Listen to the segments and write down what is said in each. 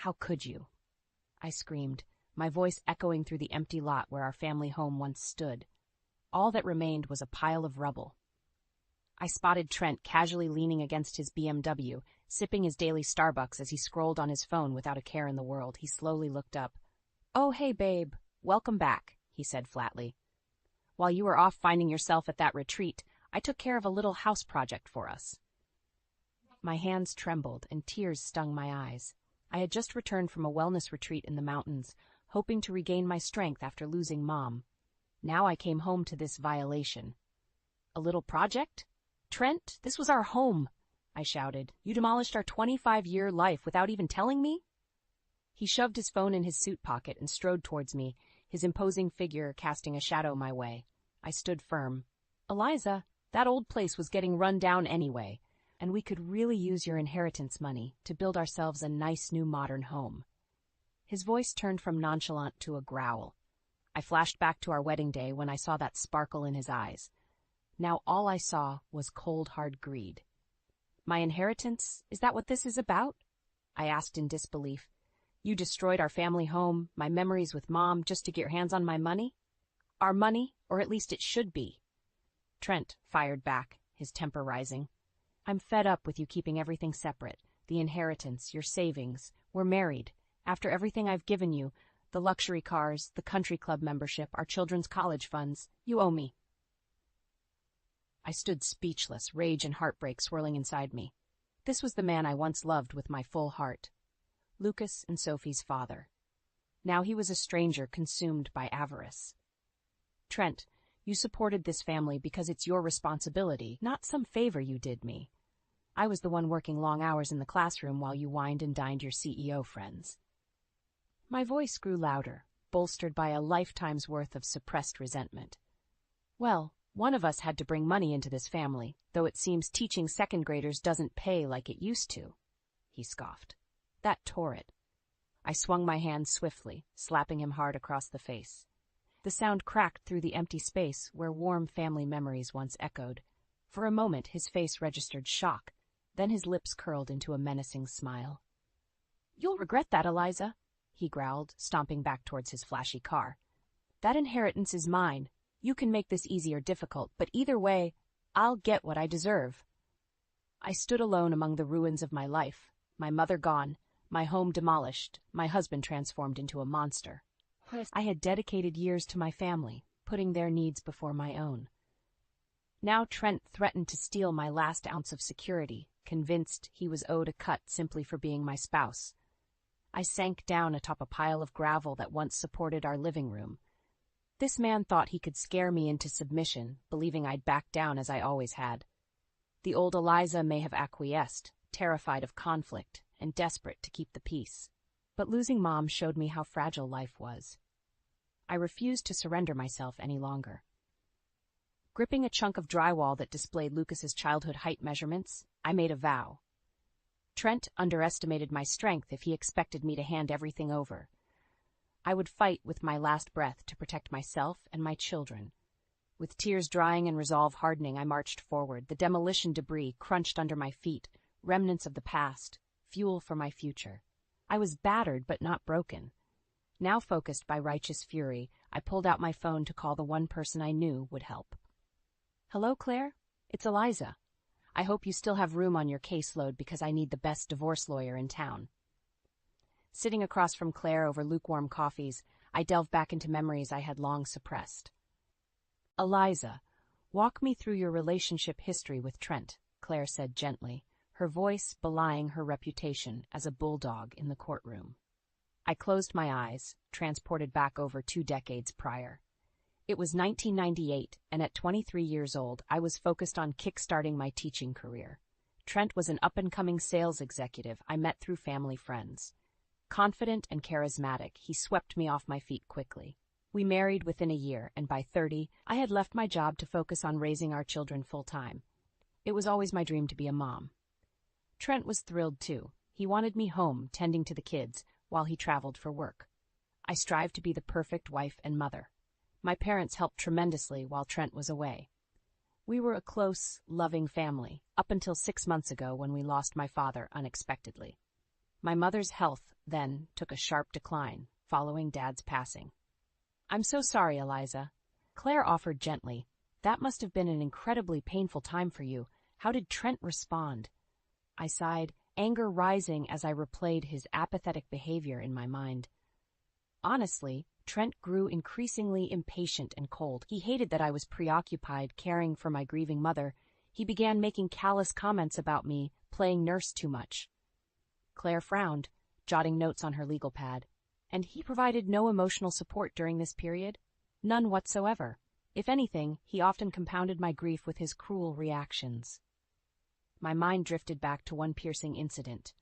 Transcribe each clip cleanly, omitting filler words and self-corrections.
How could you? I screamed, my voice echoing through the empty lot where our family home once stood. All that remained was a pile of rubble. I spotted Trent casually leaning against his BMW, sipping his daily Starbucks as he scrolled on his phone without a care in the world. He slowly looked up. "Oh, hey, babe. Welcome back," he said flatly. "While you were off finding yourself at that retreat, I took care of a little house project for us." My hands trembled and tears stung my eyes. I had just returned from a wellness retreat in the mountains, hoping to regain my strength after losing Mom. Now I came home to this violation. "A little project? Trent, this was our home," I shouted. "You demolished our 25-year life without even telling me?" He shoved his phone in his suit pocket and strode towards me, his imposing figure casting a shadow my way. I stood firm. "Eliza, that old place was getting run down anyway, and we could really use your inheritance money to build ourselves a nice new modern home." His voice turned from nonchalant to a growl. I flashed back to our wedding day when I saw that sparkle in his eyes. Now all I saw was cold, hard greed. "My inheritance? Is that what this is about?" I asked in disbelief. "You destroyed our family home, my memories with Mom, just to get your hands on my money?" "Our money, or at least it should be." Trent fired back, his temper rising. "I'm fed up with you keeping everything separate. The inheritance, your savings. We're married. After everything I've given you, the luxury cars, the country club membership, our children's college funds, you owe me." I stood speechless, rage and heartbreak swirling inside me. This was the man I once loved with my full heart. Lucas and Sophie's father. Now he was a stranger consumed by avarice. "Trent, you supported this family because it's your responsibility, not some favor you did me. I was the one working long hours in the classroom while you wined and dined your CEO friends." My voice grew louder, bolstered by a lifetime's worth of suppressed resentment. "Well, one of us had to bring money into this family, though it seems teaching second graders doesn't pay like it used to," he scoffed. That tore it. I swung my hand swiftly, slapping him hard across the face. The sound cracked through the empty space where warm family memories once echoed. For a moment his face registered shock, then his lips curled into a menacing smile. "You'll regret that, Eliza," he growled, stomping back towards his flashy car. "That inheritance is mine. You can make this easy or difficult, but either way, I'll get what I deserve." I stood alone among the ruins of my life, my mother gone, my home demolished, my husband transformed into a monster. I had dedicated years to my family, putting their needs before my own. Now Trent threatened to steal my last ounce of security, convinced he was owed a cut simply for being my spouse. I sank down atop a pile of gravel that once supported our living room. This man thought he could scare me into submission, believing I'd back down as I always had. The old Eliza may have acquiesced, terrified of conflict and desperate to keep the peace. But losing Mom showed me how fragile life was. I refused to surrender myself any longer. Gripping a chunk of drywall that displayed Lucas's childhood height measurements, I made a vow. Trent underestimated my strength if he expected me to hand everything over. I would fight with my last breath to protect myself and my children. With tears drying and resolve hardening, I marched forward, the demolition debris crunched under my feet, remnants of the past, fuel for my future. I was battered but not broken. Now focused by righteous fury, I pulled out my phone to call the one person I knew would help. "Hello, Claire? It's Eliza. I hope you still have room on your caseload because I need the best divorce lawyer in town." Sitting across from Claire over lukewarm coffees, I delved back into memories I had long suppressed. "Eliza, walk me through your relationship history with Trent," Claire said gently, her voice belying her reputation as a bulldog in the courtroom. I closed my eyes, transported back over 2 decades prior. It was 1998, and at 23 years old, I was focused on kickstarting my teaching career. Trent was an up-and-coming sales executive I met through family friends. Confident and charismatic, he swept me off my feet quickly. We married within a year, and by 30, I had left my job to focus on raising our children full-time. It was always my dream to be a mom. Trent was thrilled, too. He wanted me home, tending to the kids, while he traveled for work. I strived to be the perfect wife and mother. My parents helped tremendously while Trent was away. We were a close, loving family, up until 6 months ago when we lost my father unexpectedly. My mother's health then took a sharp decline, following Dad's passing. "I'm so sorry, Eliza." Claire offered gently. "That must have been an incredibly painful time for you. How did Trent respond?" I sighed, anger rising as I replayed his apathetic behavior in my mind. Honestly, Trent grew increasingly impatient and cold. He hated that I was preoccupied caring for my grieving mother. He began making callous comments about me playing nurse too much. Claire frowned, jotting notes on her legal pad. "And he provided no emotional support during this period?" "None whatsoever. If anything, he often compounded my grief with his cruel reactions." My mind drifted back to one piercing incident.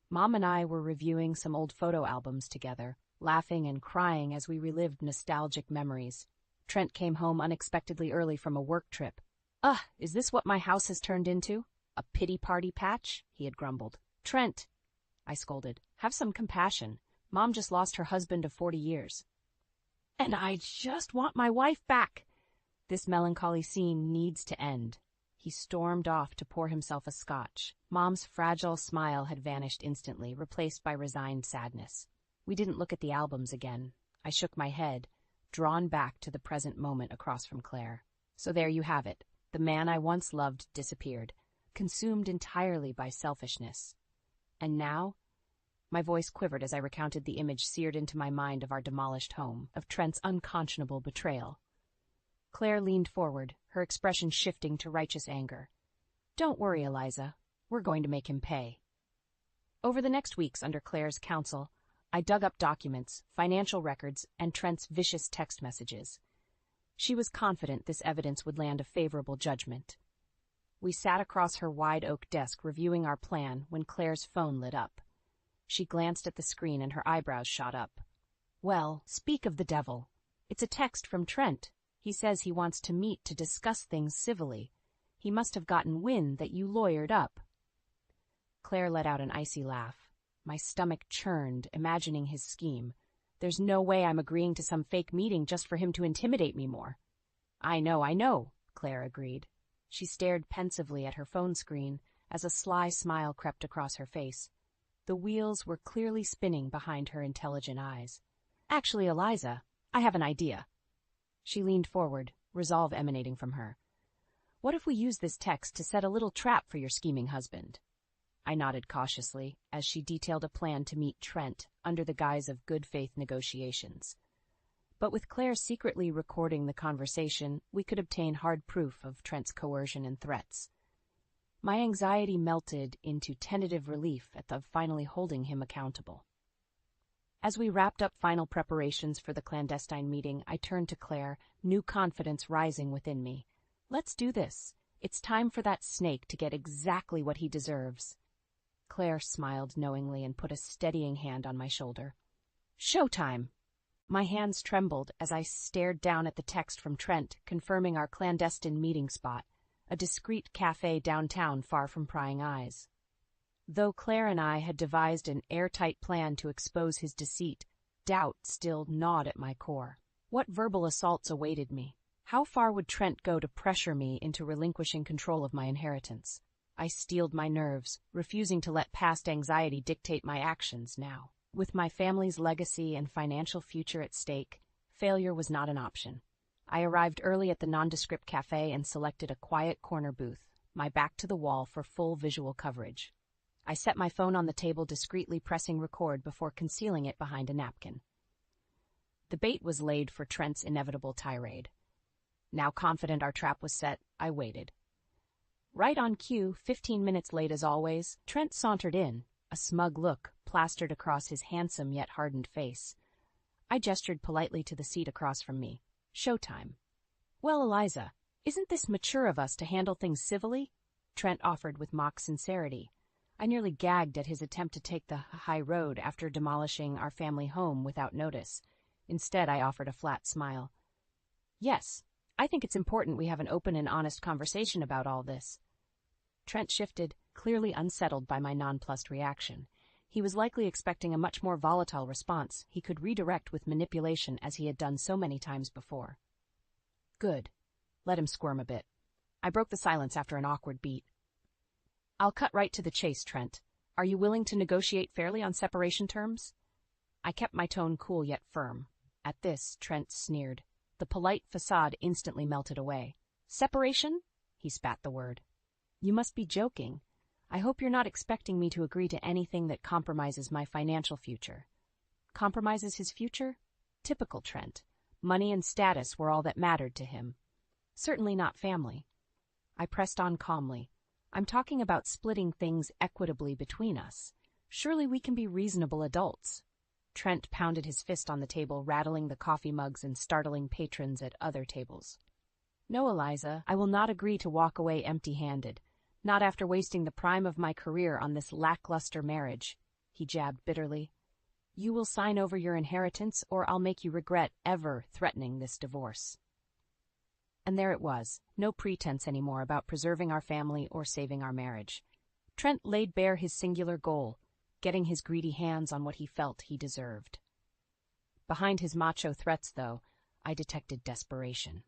Mom and I were reviewing some old photo albums together, laughing and crying as we relived nostalgic memories. Trent came home unexpectedly early from a work trip. "Ugh, is this what my house has turned into? A pity party patch?" he had grumbled. "Trent," I scolded, "have some compassion. Mom just lost her husband of 40 years. And I just want my wife back. This melancholy scene needs to end." He stormed off to pour himself a scotch. Mom's fragile smile had vanished instantly, replaced by resigned sadness. We didn't look at the albums again. I shook my head, drawn back to the present moment across from Claire. So there you have it. The man I once loved disappeared, consumed entirely by selfishness. And now? My voice quivered as I recounted the image seared into my mind of our demolished home, of Trent's unconscionable betrayal. Claire leaned forward, her expression shifting to righteous anger. "Don't worry, Eliza. We're going to make him pay." Over the next weeks under Claire's counsel, I dug up documents, financial records, and Trent's vicious text messages. She was confident this evidence would land a favorable judgment. We sat across her wide oak desk reviewing our plan when Claire's phone lit up. She glanced at the screen and her eyebrows shot up. "Well, speak of the devil. It's a text from Trent. He says he wants to meet to discuss things civilly. He must have gotten wind that you lawyered up." Claire let out an icy laugh. My stomach churned, imagining his scheme. "There's no way I'm agreeing to some fake meeting just for him to intimidate me more." I know," Claire agreed. She stared pensively at her phone screen as a sly smile crept across her face. The wheels were clearly spinning behind her intelligent eyes. "Actually, Eliza, I have an idea." She leaned forward, resolve emanating from her. "What if we use this text to set a little trap for your scheming husband?" I nodded cautiously as she detailed a plan to meet Trent under the guise of good faith negotiations. But with Claire secretly recording the conversation, we could obtain hard proof of Trent's coercion and threats. My anxiety melted into tentative relief at the finally holding him accountable. As we wrapped up final preparations for the clandestine meeting, I turned to Claire, new confidence rising within me. "Let's do this. It's time for that snake to get exactly what he deserves." Claire smiled knowingly and put a steadying hand on my shoulder. "Showtime!" My hands trembled as I stared down at the text from Trent confirming our clandestine meeting spot, a discreet cafe downtown far from prying eyes. Though Claire and I had devised an airtight plan to expose his deceit, doubt still gnawed at my core. What verbal assaults awaited me? How far would Trent go to pressure me into relinquishing control of my inheritance? I steeled my nerves, refusing to let past anxiety dictate my actions now. With my family's legacy and financial future at stake, failure was not an option. I arrived early at the nondescript cafe and selected a quiet corner booth, my back to the wall for full visual coverage. I set my phone on the table, discreetly pressing record before concealing it behind a napkin. The bait was laid for Trent's inevitable tirade. Now confident our trap was set, I waited. Right on cue, 15 minutes late as always, Trent sauntered in, a smug look plastered across his handsome yet hardened face. I gestured politely to the seat across from me. Showtime. "Well, Eliza, isn't this mature of us to handle things civilly?" Trent offered with mock sincerity. I nearly gagged at his attempt to take the high road after demolishing our family home without notice. Instead, I offered a flat smile. "Yes, I think it's important we have an open and honest conversation about all this." Trent shifted, clearly unsettled by my nonplussed reaction. He was likely expecting a much more volatile response he could redirect with manipulation as he had done so many times before. Good. Let him squirm a bit. I broke the silence after an awkward beat. "I'll cut right to the chase, Trent. Are you willing to negotiate fairly on separation terms?" I kept my tone cool yet firm. At this, Trent sneered. The polite facade instantly melted away. Separation? He spat the word. You must be joking. I hope you're not expecting me to agree to anything that compromises my financial future. Compromises his future? Typical Trent. Money and status were all that mattered to him. Certainly not family. I pressed on calmly. I'm talking about splitting things equitably between us. Surely we can be reasonable adults. Trent pounded his fist on the table, rattling the coffee mugs and startling patrons at other tables. No, Eliza, I will not agree to walk away empty-handed. Not after wasting the prime of my career on this lackluster marriage, he jabbed bitterly. You will sign over your inheritance, or I'll make you regret ever threatening this divorce. And there it was, no pretense anymore about preserving our family or saving our marriage. Trent laid bare his singular goal, getting his greedy hands on what he felt he deserved. Behind his macho threats, though, I detected desperation.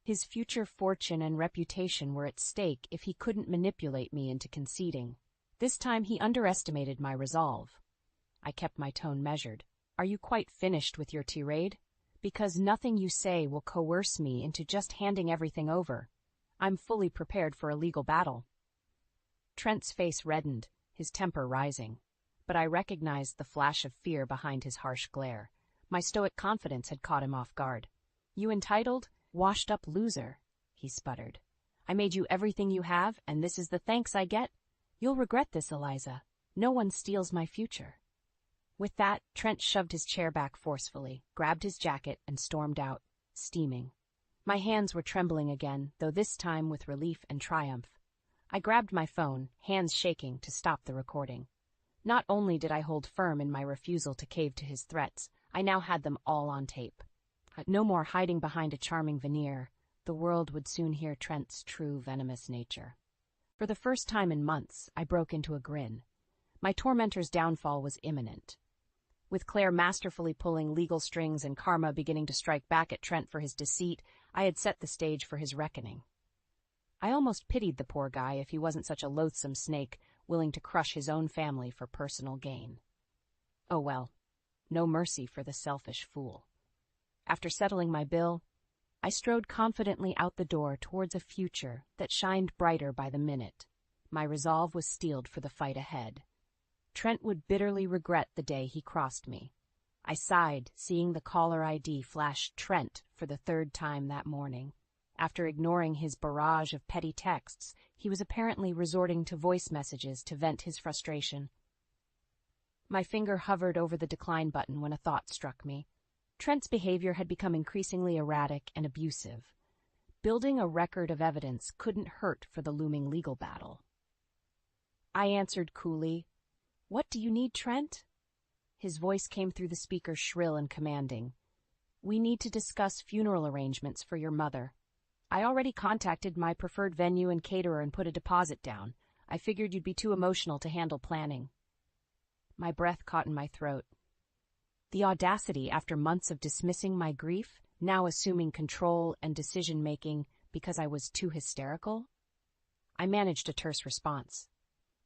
His future fortune and reputation were at stake if he couldn't manipulate me into conceding. This time he underestimated my resolve. I kept my tone measured. Are you quite finished with your tirade? Because nothing you say will coerce me into just handing everything over. I'm fully prepared for a legal battle. Trent's face reddened, his temper rising. But I recognized the flash of fear behind his harsh glare. My stoic confidence had caught him off guard. You entitled, washed-up loser, he sputtered. I made you everything you have, and this is the thanks I get? You'll regret this, Eliza. No one steals my future. With that, Trent shoved his chair back forcefully, grabbed his jacket, and stormed out, steaming. My hands were trembling again, though this time with relief and triumph. I grabbed my phone, hands shaking, to stop the recording. Not only did I hold firm in my refusal to cave to his threats, I now had them all on tape. No more hiding behind a charming veneer. The world would soon hear Trent's true venomous nature. For the first time in months, I broke into a grin. My tormentor's downfall was imminent. With Claire masterfully pulling legal strings and karma beginning to strike back at Trent for his deceit, I had set the stage for his reckoning. I almost pitied the poor guy if he wasn't such a loathsome snake, willing to crush his own family for personal gain. Oh well, no mercy for the selfish fool. After settling my bill, I strode confidently out the door towards a future that shined brighter by the minute. My resolve was steeled for the fight ahead. Trent would bitterly regret the day he crossed me. I sighed, seeing the caller ID flash Trent for the third time that morning. After ignoring his barrage of petty texts, he was apparently resorting to voice messages to vent his frustration. My finger hovered over the decline button when a thought struck me. Trent's behavior had become increasingly erratic and abusive. Building a record of evidence couldn't hurt for the looming legal battle. I answered coolly, "What do you need, Trent?" His voice came through the speaker shrill and commanding. "We need to discuss funeral arrangements for your mother. I already contacted my preferred venue and caterer and put a deposit down. I figured you'd be too emotional to handle planning." My breath caught in my throat. The audacity after months of dismissing my grief, now assuming control and decision-making because I was too hysterical? I managed a terse response.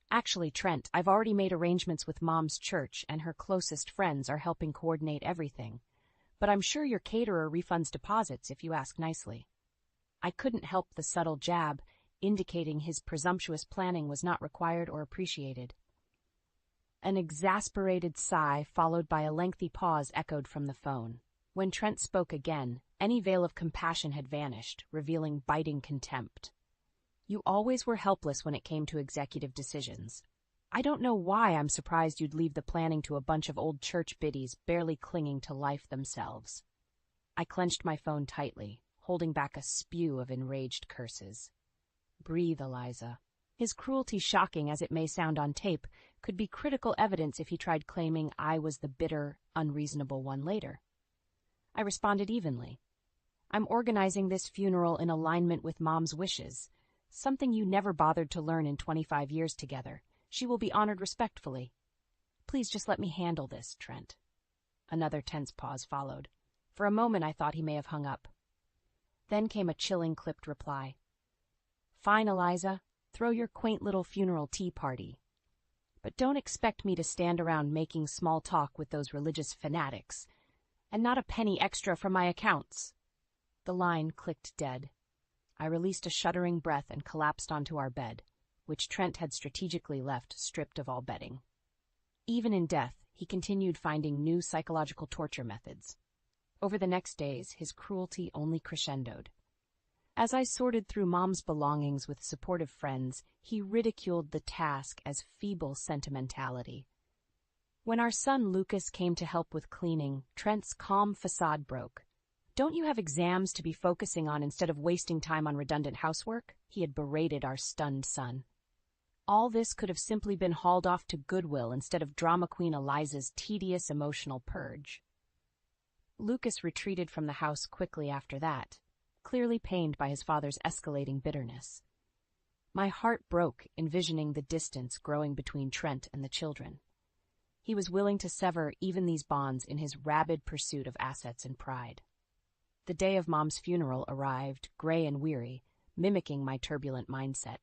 "Actually, Trent, I've already made arrangements with Mom's church and her closest friends are helping coordinate everything. But I'm sure your caterer refunds deposits if you ask nicely." I couldn't help the subtle jab, indicating his presumptuous planning was not required or appreciated. An exasperated sigh followed by a lengthy pause echoed from the phone. When Trent spoke again, any veil of compassion had vanished, revealing biting contempt. "You always were helpless when it came to executive decisions. I don't know why I'm surprised you'd leave the planning to a bunch of old church biddies barely clinging to life themselves." I clenched my phone tightly, holding back a spew of enraged curses. "Breathe, Eliza." His cruelty, shocking as it may sound on tape, could be critical evidence if he tried claiming I was the bitter, unreasonable one later. I responded evenly. "I'm organizing this funeral in alignment with Mom's wishes, something you never bothered to learn in 25 years together. She will be honored respectfully. Please just let me handle this, Trent." Another tense pause followed. For a moment I thought he may have hung up. Then came a chilling, clipped reply. "Fine, Eliza. Throw your quaint little funeral tea party." but don't expect me to stand around making small talk with those religious fanatics, and not a penny extra from my accounts." The line clicked dead. I released a shuddering breath and collapsed onto our bed, which Trent had strategically left stripped of all bedding. Even in death, he continued finding new psychological torture methods. Over the next days, his cruelty only crescendoed. As I sorted through Mom's belongings with supportive friends, he ridiculed the task as feeble sentimentality. When our son Lucas came to help with cleaning, Trent's calm facade broke. "Don't you have exams to be focusing on instead of wasting time on redundant housework?" he had berated our stunned son. All this could have simply been hauled off to Goodwill instead of drama queen Eliza's tedious emotional purge. Lucas retreated from the house quickly after that, clearly pained by his father's escalating bitterness. My heart broke envisioning the distance growing between Trent and the children. He was willing to sever even these bonds in his rabid pursuit of assets and pride. The day of Mom's funeral arrived, gray and weary, mimicking my turbulent mindset.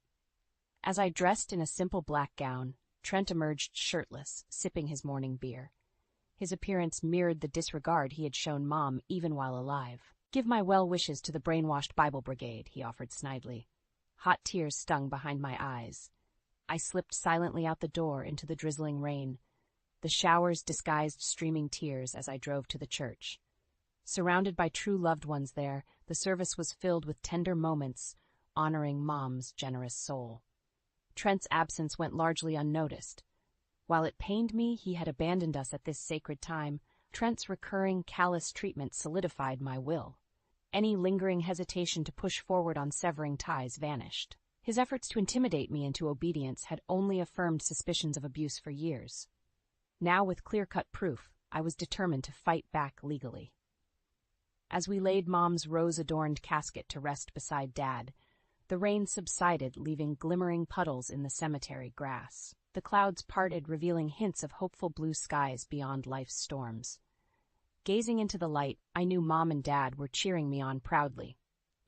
As I dressed in a simple black gown, Trent emerged shirtless, sipping his morning beer. His appearance mirrored the disregard he had shown Mom even while alive. "Give my well wishes to the brainwashed Bible Brigade," he offered snidely. Hot tears stung behind my eyes. I slipped silently out the door into the drizzling rain. The showers disguised streaming tears as I drove to the church. Surrounded by true loved ones there, the service was filled with tender moments, honoring Mom's generous soul. Trent's absence went largely unnoticed. While it pained me he had abandoned us at this sacred time, Trent's recurring callous treatment solidified my will. Any lingering hesitation to push forward on severing ties vanished. His efforts to intimidate me into obedience had only affirmed suspicions of abuse for years. Now, with clear-cut proof, I was determined to fight back legally. As we laid Mom's rose-adorned casket to rest beside Dad, the rain subsided, leaving glimmering puddles in the cemetery grass. The clouds parted, revealing hints of hopeful blue skies beyond life's storms. Gazing into the light, I knew Mom and Dad were cheering me on proudly,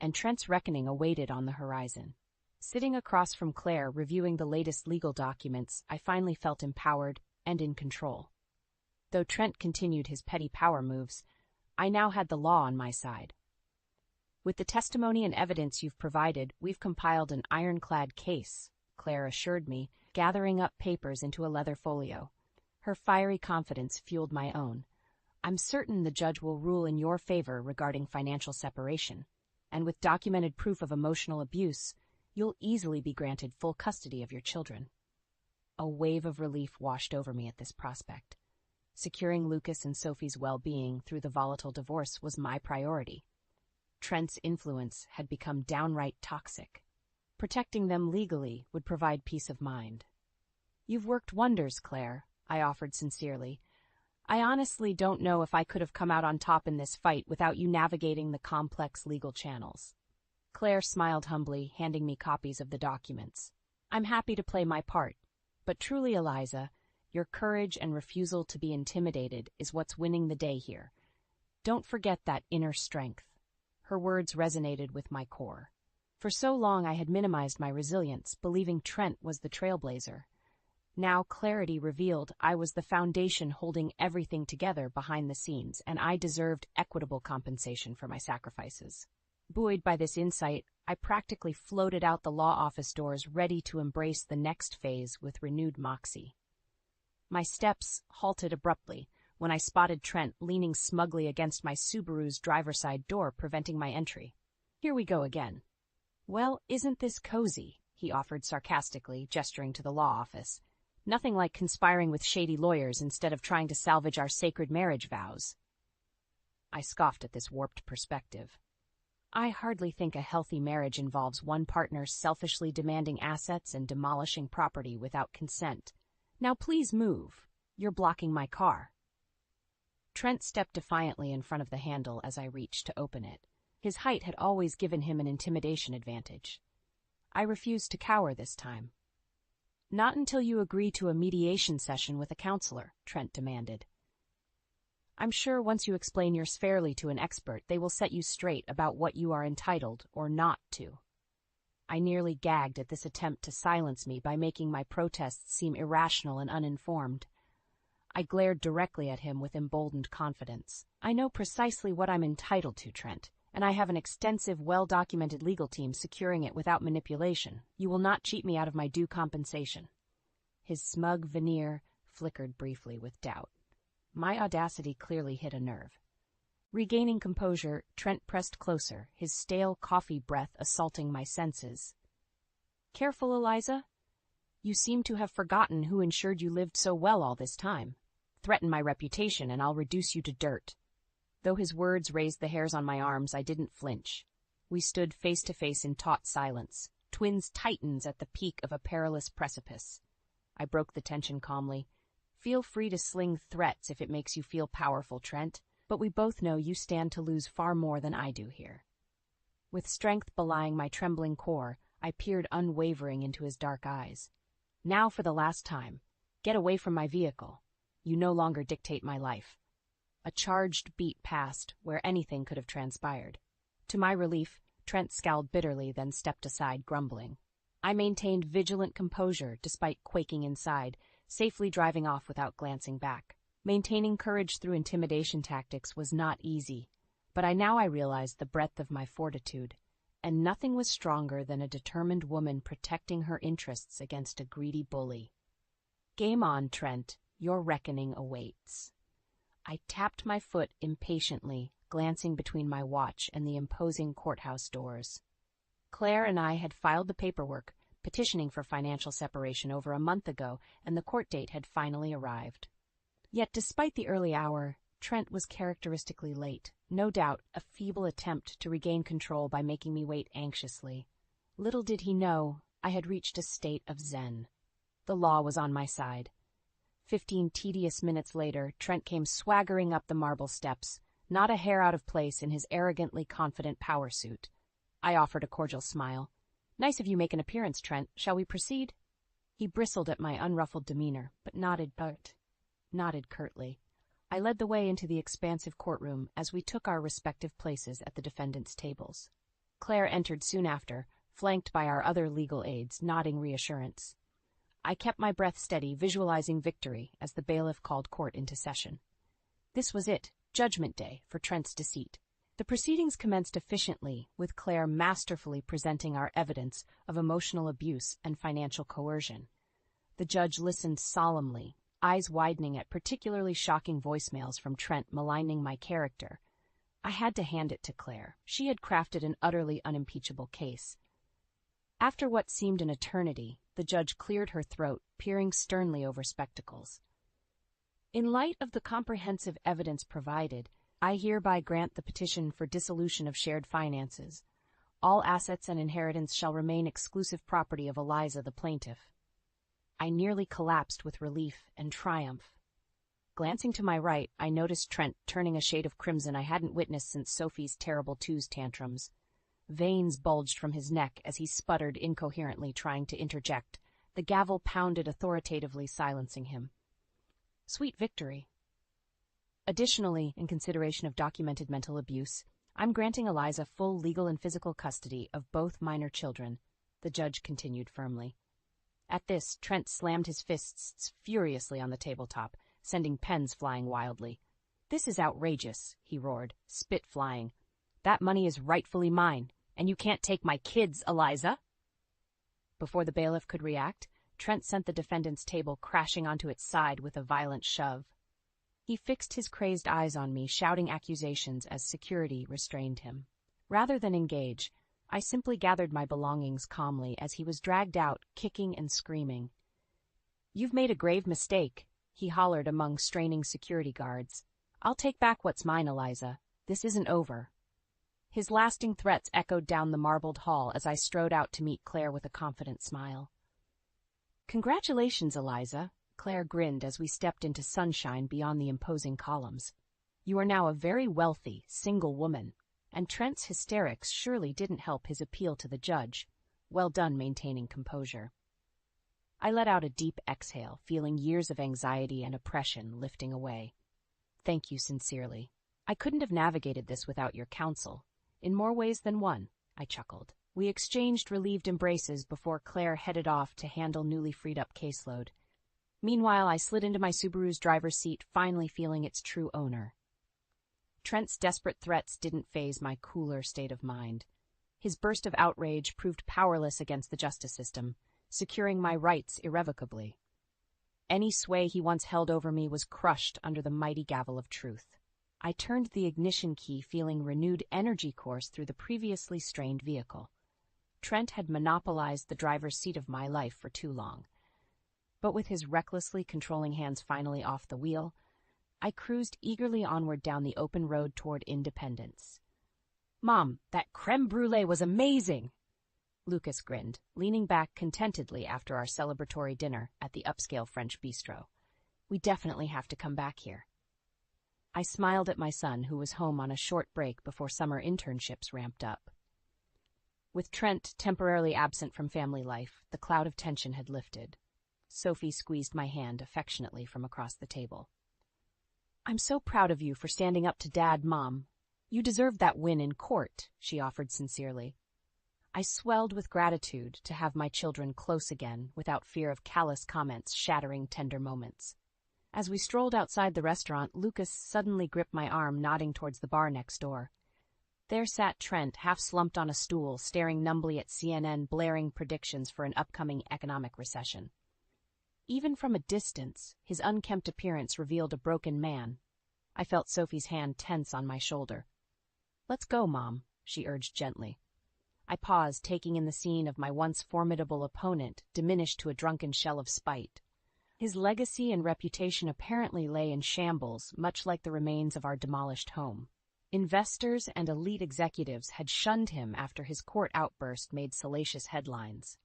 and Trent's reckoning awaited on the horizon. Sitting across from Claire, reviewing the latest legal documents, I finally felt empowered and in control. Though Trent continued his petty power moves, I now had the law on my side. "With the testimony and evidence you've provided, we've compiled an ironclad case," Claire assured me, gathering up papers into a leather folio. Her fiery confidence fueled my own. "I'm certain the judge will rule in your favor regarding financial separation, and with documented proof of emotional abuse, you'll easily be granted full custody of your children." A wave of relief washed over me at this prospect. Securing Lucas and Sophie's well-being through the volatile divorce was my priority. Trent's influence had become downright toxic. Protecting them legally would provide peace of mind. "You've worked wonders, Claire," I offered sincerely. "I honestly don't know if I could have come out on top in this fight without you navigating the complex legal channels." Claire smiled humbly, handing me copies of the documents. "I'm happy to play my part, but truly, Eliza, your courage and refusal to be intimidated is what's winning the day here. Don't forget that inner strength." Her words resonated with my core. For so long I had minimized my resilience, believing Trent was the trailblazer. Now clarity revealed I was the foundation holding everything together behind the scenes, and I deserved equitable compensation for my sacrifices. Buoyed by this insight, I practically floated out the law office doors, ready to embrace the next phase with renewed moxie. My steps halted abruptly when I spotted Trent leaning smugly against my Subaru's driver's side door, preventing my entry. "Here we go again." "Well, isn't this cozy?" he offered sarcastically, gesturing to the law office. "Nothing like conspiring with shady lawyers instead of trying to salvage our sacred marriage vows." I scoffed at this warped perspective. I hardly think a healthy marriage involves one partner selfishly demanding assets and demolishing property without consent. "Now please move. You're blocking my car." Trent stepped defiantly in front of the handle as I reached to open it. His height had always given him an intimidation advantage. I refused to cower this time. "Not until you agree to a mediation session with a counselor," Trent demanded. "I'm sure once you explain yours fairly to an expert, they will set you straight about what you are entitled or not to." I nearly gagged at this attempt to silence me by making my protests seem irrational and uninformed. I glared directly at him with emboldened confidence. I know precisely what I'm entitled to, Trent, and I have an extensive, well-documented legal team securing it without manipulation. You will not cheat me out of my due compensation. His smug veneer flickered briefly with doubt. My audacity clearly hit a nerve. Regaining composure, Trent pressed closer, his stale coffee breath assaulting my senses. Careful, Eliza. You seem to have forgotten who ensured you lived so well all this time. Threaten my reputation and I'll reduce you to dirt. Though his words raised the hairs on my arms, I didn't flinch. We stood face to face in taut silence, twins titans at the peak of a perilous precipice. I broke the tension calmly. Feel free to sling threats if it makes you feel powerful, Trent. But we both know you stand to lose far more than I do here. With strength belying my trembling core, I peered unwavering into his dark eyes. Now for the last time, get away from my vehicle. You no longer dictate my life. A charged beat passed where anything could have transpired. To my relief, Trent scowled bitterly, then stepped aside, grumbling. I maintained vigilant composure despite quaking inside, safely driving off without glancing back. Maintaining courage through intimidation tactics was not easy, but I realized the breadth of my fortitude, and nothing was stronger than a determined woman protecting her interests against a greedy bully. Game on, Trent. Your reckoning awaits. I tapped my foot impatiently, glancing between my watch and the imposing courthouse doors. Claire and I had filed the paperwork, petitioning for financial separation over a month ago, and the court date had finally arrived. Yet despite the early hour, Trent was characteristically late, no doubt a feeble attempt to regain control by making me wait anxiously. Little did he know, I had reached a state of zen. The law was on my side. 15 tedious minutes later, Trent came swaggering up the marble steps, not a hair out of place in his arrogantly confident power suit. I offered a cordial smile. Nice of you make an appearance, Trent. Shall we proceed? He bristled at my unruffled demeanor, but nodded curtly. I led the way into the expansive courtroom as we took our respective places at the defendants' tables. Claire entered soon after, flanked by our other legal aides, nodding reassurance. I kept my breath steady, visualizing victory as the bailiff called court into session. This was it, Judgment Day, for Trent's deceit. The proceedings commenced efficiently, with Claire masterfully presenting our evidence of emotional abuse and financial coercion. The judge listened solemnly, eyes widening at particularly shocking voicemails from Trent maligning my character. I had to hand it to Claire. She had crafted an utterly unimpeachable case. After what seemed an eternity, the judge cleared her throat, peering sternly over spectacles. In light of the comprehensive evidence provided, I hereby grant the petition for dissolution of shared finances. All assets and inheritance shall remain exclusive property of Eliza, the plaintiff. I nearly collapsed with relief and triumph. Glancing to my right, I noticed Trent turning a shade of crimson I hadn't witnessed since Sophie's terrible twos tantrums. Veins bulged from his neck as he sputtered incoherently, trying to interject. The gavel pounded authoritatively, silencing him. Sweet victory. Additionally, in consideration of documented mental abuse, I'm granting Eliza full legal and physical custody of both minor children, the judge continued firmly. At this, Trent slammed his fists furiously on the tabletop, sending pens flying wildly. This is outrageous, he roared, spit flying. That money is rightfully mine, and you can't take my kids, Eliza. Before the bailiff could react, Trent sent the defendant's table crashing onto its side with a violent shove. He fixed his crazed eyes on me, shouting accusations as security restrained him. Rather than engage, I simply gathered my belongings calmly as he was dragged out, kicking and screaming. You've made a grave mistake, he hollered among straining security guards. I'll take back what's mine, Eliza. This isn't over. His lasting threats echoed down the marbled hall as I strode out to meet Claire with a confident smile. Congratulations, Eliza, Claire grinned as we stepped into sunshine beyond the imposing columns. You are now a very wealthy, single woman. And Trent's hysterics surely didn't help his appeal to the judge. Well done maintaining composure. I let out a deep exhale, feeling years of anxiety and oppression lifting away. Thank you sincerely. I couldn't have navigated this without your counsel. In more ways than one, I chuckled. We exchanged relieved embraces before Claire headed off to handle newly freed-up caseload. Meanwhile, I slid into my Subaru's driver's seat, finally feeling its true owner. Trent's desperate threats didn't faze my cooler state of mind. His burst of outrage proved powerless against the justice system, securing my rights irrevocably. Any sway he once held over me was crushed under the mighty gavel of truth. I turned the ignition key, feeling renewed energy course through the previously strained vehicle. Trent had monopolized the driver's seat of my life for too long. But with his recklessly controlling hands finally off the wheel, I cruised eagerly onward down the open road toward independence. "Mom, that creme brulee was amazing!" Lucas grinned, leaning back contentedly after our celebratory dinner at the upscale French bistro. "We definitely have to come back here." I smiled at my son, who was home on a short break before summer internships ramped up. With Trent temporarily absent from family life, the cloud of tension had lifted. Sophie squeezed my hand affectionately from across the table. "I'm so proud of you for standing up to Dad, Mom. You deserved that win in court," she offered sincerely. I swelled with gratitude to have my children close again, without fear of callous comments shattering tender moments. As we strolled outside the restaurant, Lucas suddenly gripped my arm, nodding towards the bar next door. There sat Trent, half-slumped on a stool, staring numbly at CNN, blaring predictions for an upcoming economic recession. Even from a distance, his unkempt appearance revealed a broken man. I felt Sophie's hand tense on my shoulder. "Let's go, Mom," she urged gently. I paused, taking in the scene of my once formidable opponent, diminished to a drunken shell of spite. His legacy and reputation apparently lay in shambles, much like the remains of our demolished home. Investors and elite executives had shunned him after his court outburst made salacious headlines.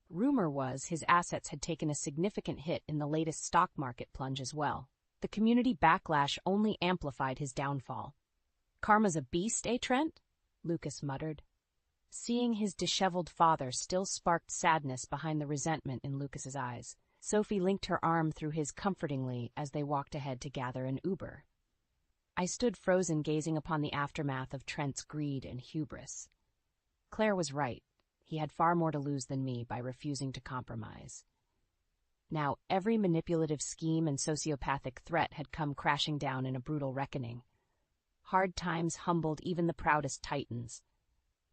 Rumor was his assets had taken a significant hit in the latest stock market plunge as well. The community backlash only amplified his downfall. "Karma's a beast, eh, Trent?" Lucas muttered. Seeing his disheveled father still sparked sadness behind the resentment in Lucas's eyes. Sophie linked her arm through his comfortingly as they walked ahead to gather an Uber. I stood frozen, gazing upon the aftermath of Trent's greed and hubris. Claire was right. He had far more to lose than me by refusing to compromise. Now every manipulative scheme and sociopathic threat had come crashing down in a brutal reckoning. Hard times humbled even the proudest titans.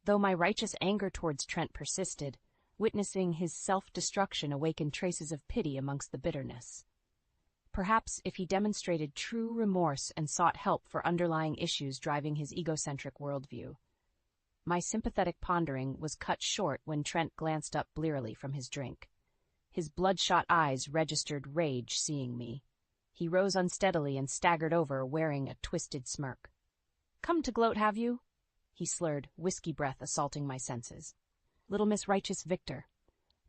Though my righteous anger towards Trent persisted, witnessing his self-destruction awakened traces of pity amongst the bitterness. Perhaps if he demonstrated true remorse and sought help for underlying issues driving his egocentric worldview. My sympathetic pondering was cut short when Trent glanced up blearily from his drink. His bloodshot eyes registered rage seeing me. He rose unsteadily and staggered over, wearing a twisted smirk. "Come to gloat, have you?" He slurred, whiskey breath assaulting my senses. "Little Miss Righteous Victor."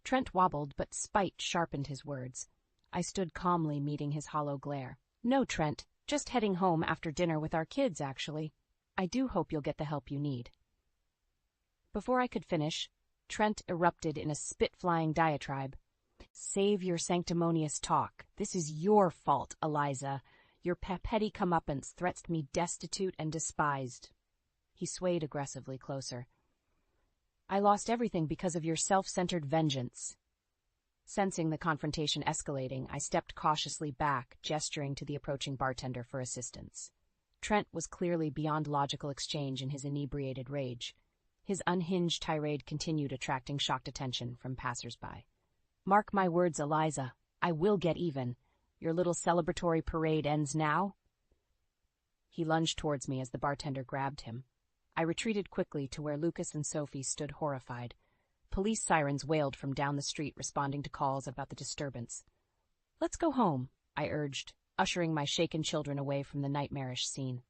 Trent wobbled, but spite sharpened his words. I stood calmly, meeting his hollow glare. "No, Trent, just heading home after dinner with our kids, actually. I do hope you'll get the help you need." Before I could finish, Trent erupted in a spit-flying diatribe. "Save your sanctimonious talk. This is your fault, Eliza. Your petty comeuppance threats me destitute and despised." He swayed aggressively closer. "I lost everything because of your self-centered vengeance." Sensing the confrontation escalating, I stepped cautiously back, gesturing to the approaching bartender for assistance. Trent was clearly beyond logical exchange in his inebriated rage. His unhinged tirade continued, attracting shocked attention from passers-by. "Mark my words, Eliza. I will get even. Your little celebratory parade ends now." He lunged towards me as the bartender grabbed him. I retreated quickly to where Lucas and Sophie stood horrified. Police sirens wailed from down the street, responding to calls about the disturbance. "Let's go home," I urged, ushering my shaken children away from the nightmarish scene.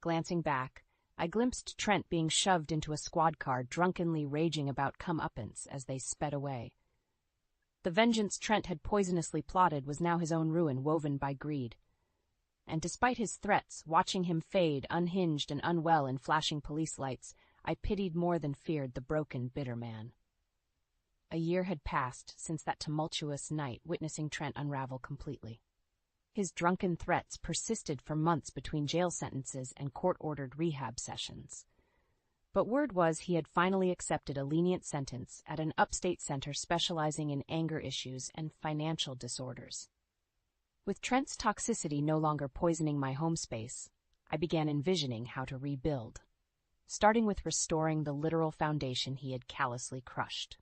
Glancing back, I glimpsed Trent being shoved into a squad car, drunkenly raging about comeuppance as they sped away. The vengeance Trent had poisonously plotted was now his own ruin, woven by greed. And despite his threats, watching him fade, unhinged and unwell in flashing police lights, I pitied more than feared the broken, bitter man. A year had passed since that tumultuous night, witnessing Trent unravel completely. His drunken threats persisted for months between jail sentences and court-ordered rehab sessions. But word was he had finally accepted a lenient sentence at an upstate center specializing in anger issues and financial disorders. With Trent's toxicity no longer poisoning my home space, I began envisioning how to rebuild, starting with restoring the literal foundation he had callously crushed.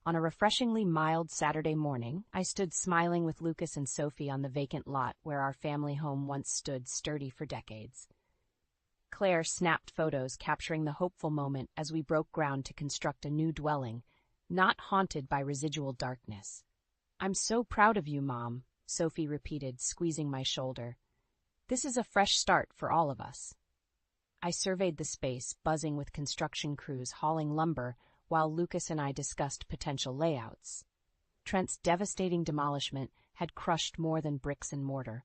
On a refreshingly mild Saturday morning, I stood smiling with Lucas and Sophie on the vacant lot where our family home once stood sturdy for decades. Claire snapped photos capturing the hopeful moment as we broke ground to construct a new dwelling, not haunted by residual darkness. "I'm so proud of you, Mom," Sophie repeated, squeezing my shoulder. "This is a fresh start for all of us." I surveyed the space, buzzing with construction crews hauling lumber, while Lucas and I discussed potential layouts. Trent's devastating demolishment had crushed more than bricks and mortar.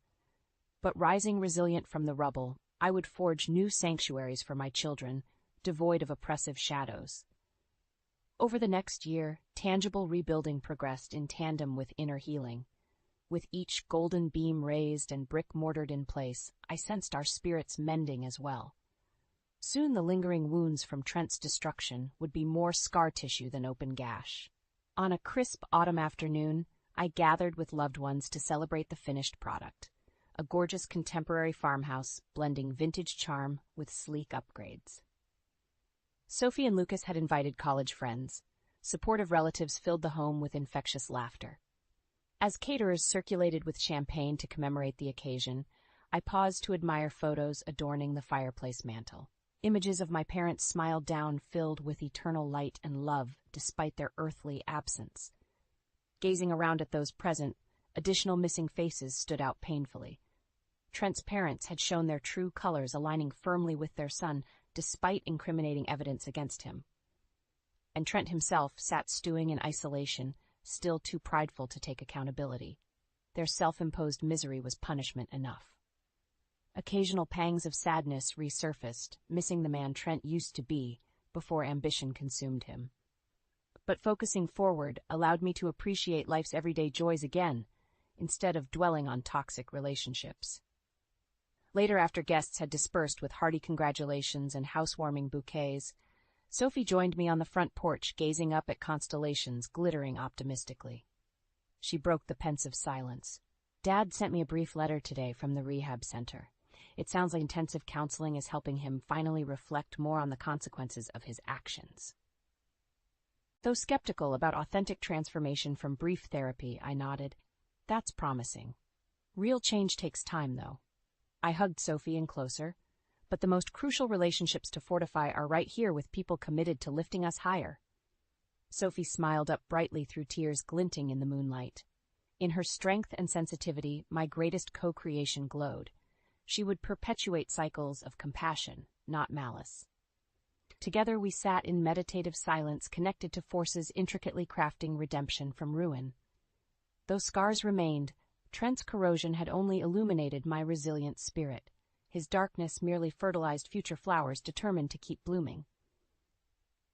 But rising resilient from the rubble, I would forge new sanctuaries for my children, devoid of oppressive shadows. Over the next year, tangible rebuilding progressed in tandem with inner healing. With each golden beam raised and brick mortared in place, I sensed our spirits mending as well. Soon the lingering wounds from Trent's destruction would be more scar tissue than open gash. On a crisp autumn afternoon, I gathered with loved ones to celebrate the finished product, a gorgeous contemporary farmhouse blending vintage charm with sleek upgrades. Sophie and Lucas had invited college friends. Supportive relatives filled the home with infectious laughter. As caterers circulated with champagne to commemorate the occasion, I paused to admire photos adorning the fireplace mantel. Images of my parents smiled down, filled with eternal light and love despite their earthly absence. Gazing around at those present, additional missing faces stood out painfully. Trent's parents had shown their true colors, aligning firmly with their son despite incriminating evidence against him. And Trent himself sat stewing in isolation, still too prideful to take accountability. Their self-imposed misery was punishment enough. Occasional pangs of sadness resurfaced, missing the man Trent used to be before ambition consumed him. But focusing forward allowed me to appreciate life's everyday joys again, instead of dwelling on toxic relationships. Later, after guests had dispersed with hearty congratulations and housewarming bouquets, Sophie joined me on the front porch, gazing up at constellations glittering optimistically. She broke the pensive silence. "Dad sent me a brief letter today from the rehab center. It sounds like intensive counseling is helping him finally reflect more on the consequences of his actions." Though skeptical about authentic transformation from brief therapy, I nodded. "That's promising. Real change takes time, though." I hugged Sophie in closer. "But the most crucial relationships to fortify are right here, with people committed to lifting us higher." Sophie smiled up brightly through tears glinting in the moonlight. In her strength and sensitivity, my greatest co-creation glowed. She would perpetuate cycles of compassion, not malice. Together we sat in meditative silence, connected to forces intricately crafting redemption from ruin. Though scars remained, Trent's corrosion had only illuminated my resilient spirit. His darkness merely fertilized future flowers determined to keep blooming.